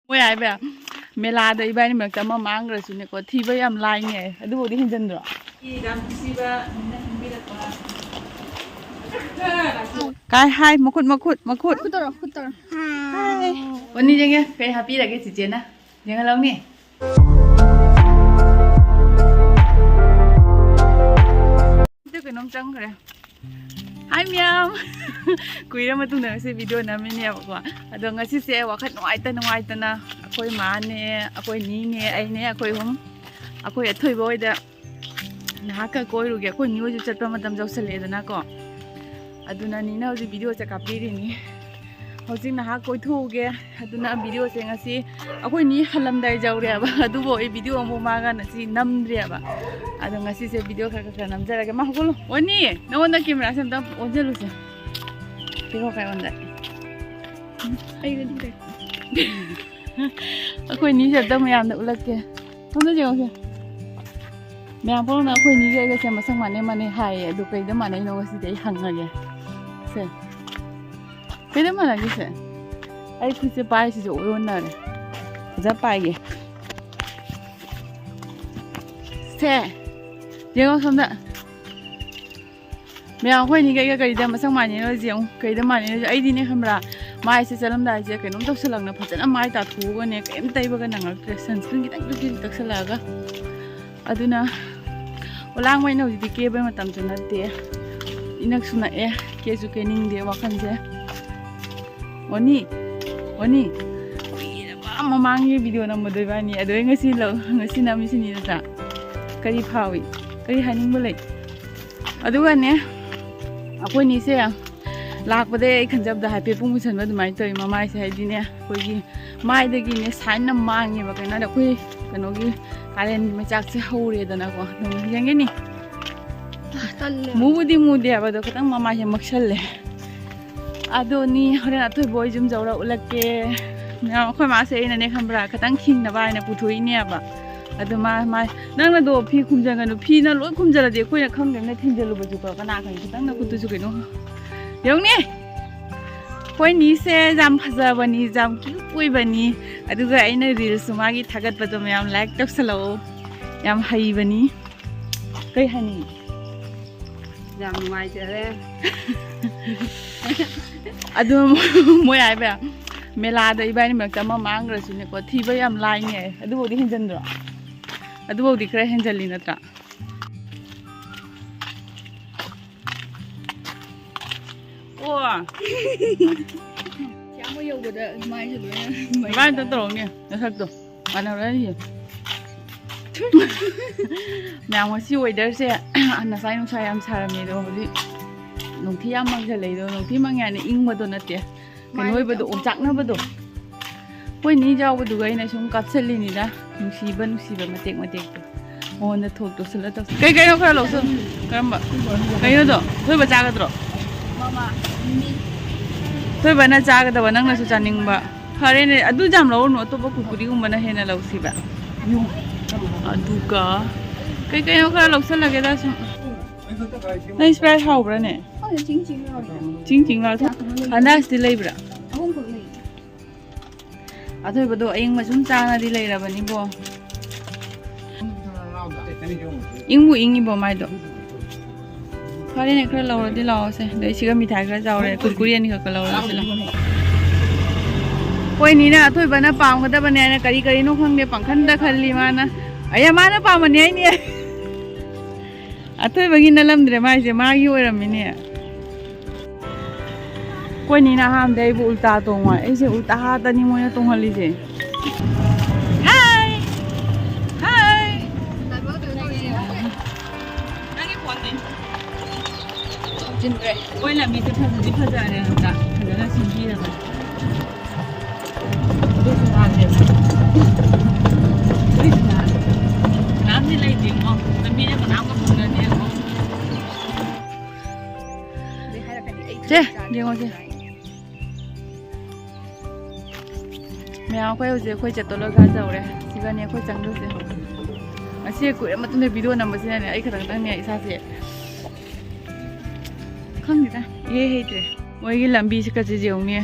ไม่ใช่แบบเมลาเดย์ใบนี่เหมือนกับมามังกระสุนเนี่ยก็ที่ใบยำลายเนี่ยดูดิเห็นจันทร์หรอที่ดำที่ใบนี่ไม่ได้ตัวกายให้มาขุดวันนี้ยังไงใครแฮปปี้อะไรกันสิเจนนะยังไงเราเนี่ยเดี๋ยวกับน้องจังเลยHai Miam, kuya mo itong nasa video namin niya ako. Ado nga si Sewa, kat nuay ta na. Ako'y mane, ako'y nini, ay niya, ako'y atoy boy da. Nakakakoy rugi, ako'y niyo yung chat pa madam jaw sa leda na ko. Ado na nina, yung video sa kapiri ni. Hosing nakakoy tuge, ado na ang video sa nga si, ako'y ni halamday jaw rin ba. Ado bo, video ang bumaga na si namdri ba. Ado nga si sa video kakakranam dyan lagi makukulo. Wani, nawan na kimra sa dam onja lusa. Tiko kay onda. Ay gani kay. Ako ni sa dam yam na ulat ke. Onda je okay. Mayam po na ako ni ga sa masang mane hai ado kay da mane no si dai hanga ge. Se. Kay da mane ge se. Ay ki se pai si oyon na re. Za pai ge. Se. Jangan sampai. Memang aku ni kaya kerja masang mana ni je, kerja mana ni je. Aidi ni hamra, mai sejalan dah je. Kena untuk selang na, pasal mai tak tahu kan ni. Kaya mesti ibu kan nangal sunscreen kita kita tak selaga. Aduna, ulang mai nak jadi kaya macam tu nanti. Inak suna kaya suka ning dia makan je. Wani. Mama mangi video nama dua ni. Aduh ngasi nama sini tak. Kari pawi. Kari haning boleh. Aduh kan ya, aku ni saya lak pada ikan jab dah happy pun macam mana mai tu, mama saya di ni, koi mai degi ni sign nama mangi, bagai nada koi kanogi kalian macam se hauri dah nak kau, yang ni. Mudi apa tu, katang mama saya maksal le. Aduh ni orang atu boy jum jauh ulat ke, yang koi masa ini ni kamera, katang king na bay na putu ini apa. Aduh nang na do pi kum jangan do pi na lo kum jala de koi na khang dem na thin jalu baju pa kana kan kitang na kutu sukai no yang ni koi ni se jam phaja bani jam ki koi bani aduh ga aina reels magi thagat pa to mayam like tak salo yam hai bani kai hani jam mai jare aduh moi ai ba mela da ibai ni mak ta ma mang ra su ne ko thi ba yam lai ne aduh di hin jan ro aduh di kira hen jali natra wah siapa yang buat mai sebenarnya mai tu terong ni nak tu mana orang ni yang masih weather saya anak saya am saram ni tu jadi nungti am mang jali tu nungti mang yang ni ing betul nanti kenoi betul uncak na betul koi ni jauh betul gay na sung kapsel ni dah musiban matek tu oh na thok tu sila tu kaya kau kalau so kerana kaya tu tu baca ke tu mama tu bana jaga tu bana nggak susah ning ba hari ni aduh jam lau no tu baku kuri bana hena lau si ba aduh ka kaya kau kalau so lagi dah sung na spray hau berani cing lah tu anda still lagi ber aduh betul ayang macam cana di lagi apa ni bo ing bo mai do hari ni kerana lau di lau se dari sini kami thai kerana jauh le kurkuria ni kerana lau se lah koi ni na aduh bana pam kata bana na kari no khang de pangkhan dah khali mana ayah mana pam ni ni aduh bagi nalam dre mai se magi orang ni koi ni na ham dai bu ulta tong wa ese ulta hata ni mo na tong hali je hi nang phone ni jin re koi la mi te phaja ne ta na sin ji na ba do sa ne ri na nam ni lai ding o na mi ne ko nam ko phone na ne o je ding o je Mẹ quay về quay chặt tôi lo cá dầu đấy, chỉ cần nhà quay trắng được rồi. Mà xe của em mà tôi thấy video nằm ở trên này, ấy khả năng tăng này sao vậy? Không gì ta, ghê hết rồi. Mỗi cái làm bi sẽ cái gì giống như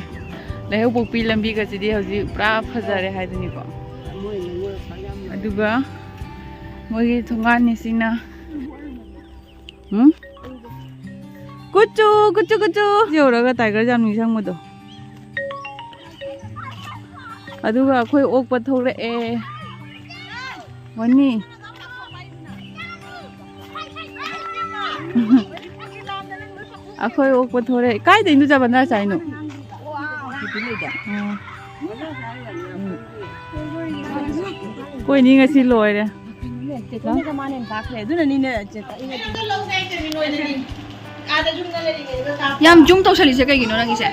ꯂꯩꯍꯧ ꯄꯣꯛꯄꯤ ꯂꯝꯕꯤꯒꯁꯤꯗꯤ ꯍꯧꯖꯤꯛ ꯄꯨꯔꯥ ꯐꯖꯔꯦ ꯍꯥꯏꯗꯨꯅꯤꯀꯣ ꯑꯗꯨꯒ ꯃꯣꯏꯒꯤ ꯊꯣꯡꯒꯥꯟꯅꯤꯁꯤꯅ ꯀꯨꯆꯨ ꯀꯨꯆꯨ ꯀꯨꯆꯨ ꯌꯧꯔꯒ tiger jam ꯅꯤꯡꯁꯤꯡꯕꯗꯣ ꯑꯗꯨꯒ ꯑꯩꯈꯣꯏ ꯑꯣꯛꯄ ꯊꯣꯛꯂꯛꯑꯦ ꯋꯥꯅꯤ ꯑꯩꯈꯣꯏ ꯑꯣꯛꯄ ꯊꯣꯛꯂꯛꯑꯦ ꯀꯥꯏꯗꯩꯅꯣ ꯆꯥꯕꯅ ꯆꯥꯏꯅꯣ ꯀꯣꯏꯅꯤ ꯉꯁꯤ ꯂꯣꯏꯔꯦ ꯌꯥꯝ ꯖꯨꯝ ꯇꯧꯁꯜꯂꯤꯁꯦ ꯀꯩꯒꯤꯅꯣ ꯅꯪꯒꯤꯁꯦ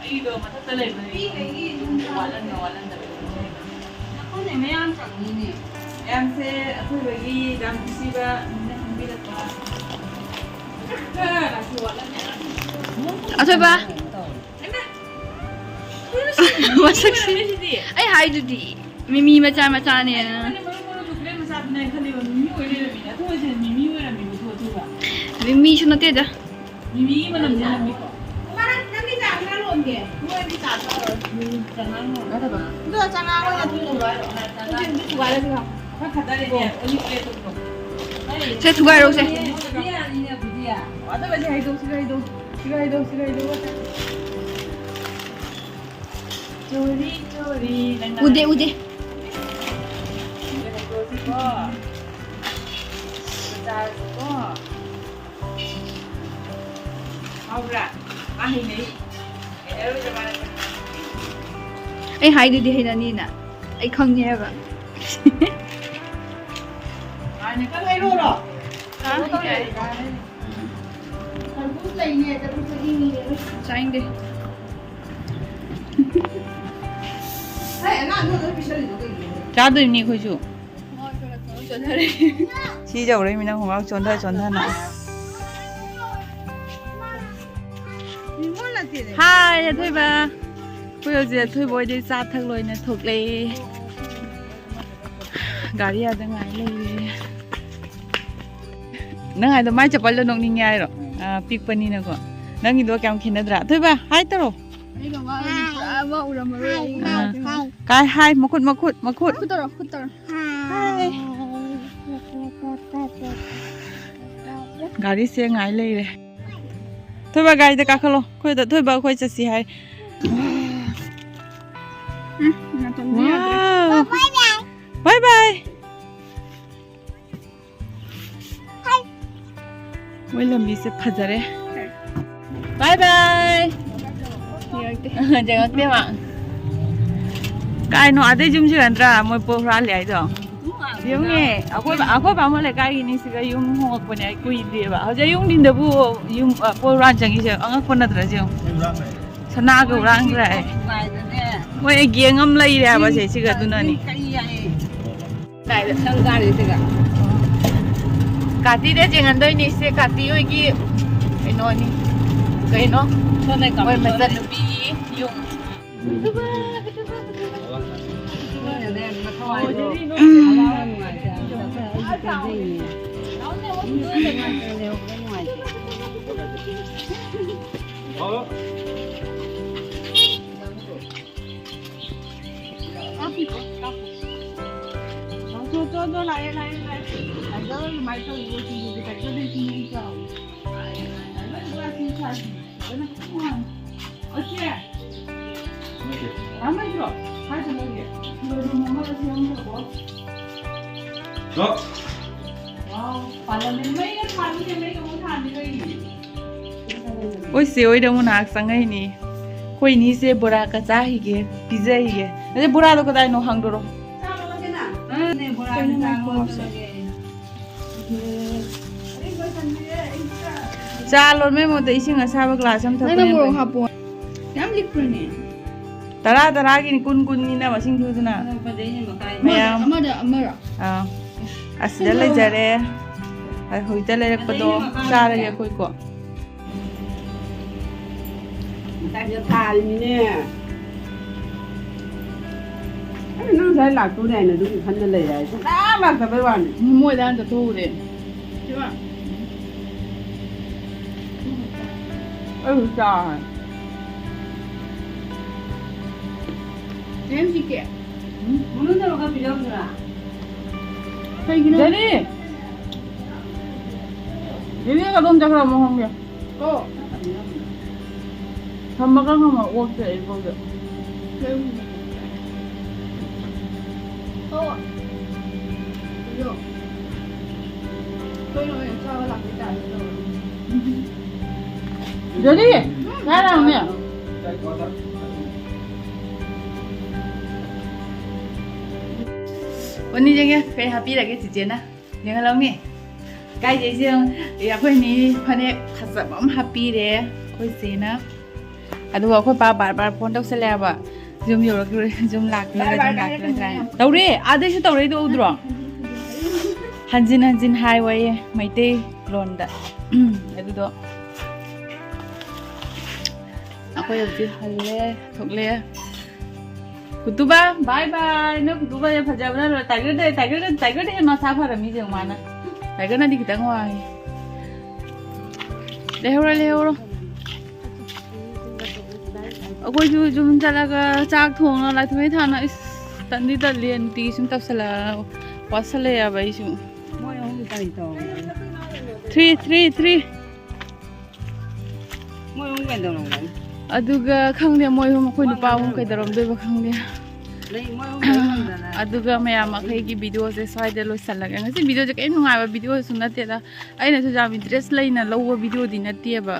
ꯑꯩꯗꯣ ꯃꯊꯛꯇ ꯂꯩꯕꯅꯤ ꯃꯌꯥꯝꯁꯦ ꯑꯩꯈꯣꯏꯕꯒꯤ ꯌꯥꯝ ꯅꯨꯡꯁꯤꯕ ꯃꯤꯅ ꯈꯪꯕꯤꯔꯛꯄ ꯑꯊꯣꯏꯕ ꯃꯁꯛꯁꯤ ꯑꯩ ꯍꯥꯏꯗꯨꯗꯤ ꯃꯤꯃꯤ ꯃꯆꯥ ꯃꯆꯥꯅꯦꯅ ꯃꯤꯃꯤꯁꯨ ꯅꯠꯇꯦꯗ 미미 만남 되는니까. 제 두가로 오세. 우대 우대. Ai hai đi hay là nè, ai không nghe vậy. Anh có thấy luôn rồi. Sang đi. Cháu tôi nhìn khôi chú. Chị dầu đấy mình đang không trốn thân nào. Hi, thôi bà. Bây giờ thôi bôi đi xa thật rồi nè thuộc lì. Gari ada ngai lagi. Nang ada mai cepat lo nong ningai ro. Pik pani na ko. Nang ido kam khina dra. Thôi bà, hai taro. Kai hai makut. Kutor. Hai. Gari se ngai lagi re. Thôi bà gari de ka khalo. Thôi bà khoi chasi hai. Wow. Bye bye. Welcome đi sẽ phật rồi đấy. Bye bye. Jangan kena mak. Kai no ada jum je andra, mau pohra lihat tu. Yung ni, aku bawa le kai ini sih kai yung hong aku ni aku ini ba. Aja yung di debu yung pohra jangan je, angak pun ada je. Sana ke orang kerai. Moi giang am lagi dia apa sih sih tu nani. Kati dia jangan doi ni se kati oi ki cái nó oi macam lebih yung. Tôi lại đó máy tôi vô thì cái cho đây thì chào đấy là xin chào cái này không ăn ở kia làm gì rồi hai thằng này người dùng mắm là gì không được đó wow phải là mình mấy cái thằng như mấy cái món thằng như vậy ôi xíu đâu muốn ăn sang ngày này कोई नहीं से बुरा कच्चा ही के pizza ही के अरे बुरा तो कदाई नो हंग डरो Calon memang tak isi nggak sahabat kelas sama tak punya. Yang liprene. Tara gini kun ni na masing tu na. Mayam. Amara. Asal le jare. Ay hoita le pado. Cara ya koi ko. Tại giờ thà thì nè, nó thấy là chỗ này là đúng thân là lệ, đã mà phải bạn. Mua ra cho thu đi. Ừ trời. 햄식게. 먹는 대로 가 필요 없더라. 제리 제리가 동작 한번 한 게. 어. 밥 먹어 하면 오케이 이거. 어. 이거. 저희는 차가 나쁘지 않아요. 제리 나랑วันนี้ยังไงไปหาพี่อะไรกันสิเจนะยังไงเราเนี่ยใกล้จะเชียงอยากคนนี้พันเนี่ยขัดสมหาพี่เด้คุยสินะอะดูว่าคนปาบาร์พ้นต้องเสลบอ่ะจุ่มอยู่แล้วก็จุ่มหลักเลยจุ่มหลักเลยเต่าเร่อาเดชเต่าเร่ดูอุดรฮันจินไฮไว้ไม่เตะร้อนด่ะอะดูดูaku yang di halle thokle kutuba bye bye no kutuba ya phajabna lo tiger de ma sa phara mi jeng mana tiger na di kitang wa lehoro akoi ju jum chalaga chak thong na lai thmei thana is tandi ta lien ti sum tak sala wasale ya bai su 뭐야 우리 딸이 또. 3 뭐야 우리 너 너. aduga khangde moi hom khoi nu pa hom kai darom doi ba khangde 네 뭐야 우리 너. aduga maya ma khai gi video se side lo salaga ngasi video je kai nungai ba video su na te da aina su jam interest laina lo wa video di na te ba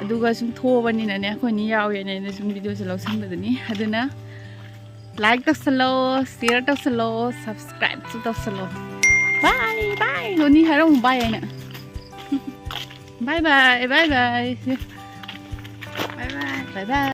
aduga sum tho bani na ne khoi ni yaw ye ne sum video se lo sam da ni aduna like to salo share to salo subscribe to salo bye loni harong bye na bye bye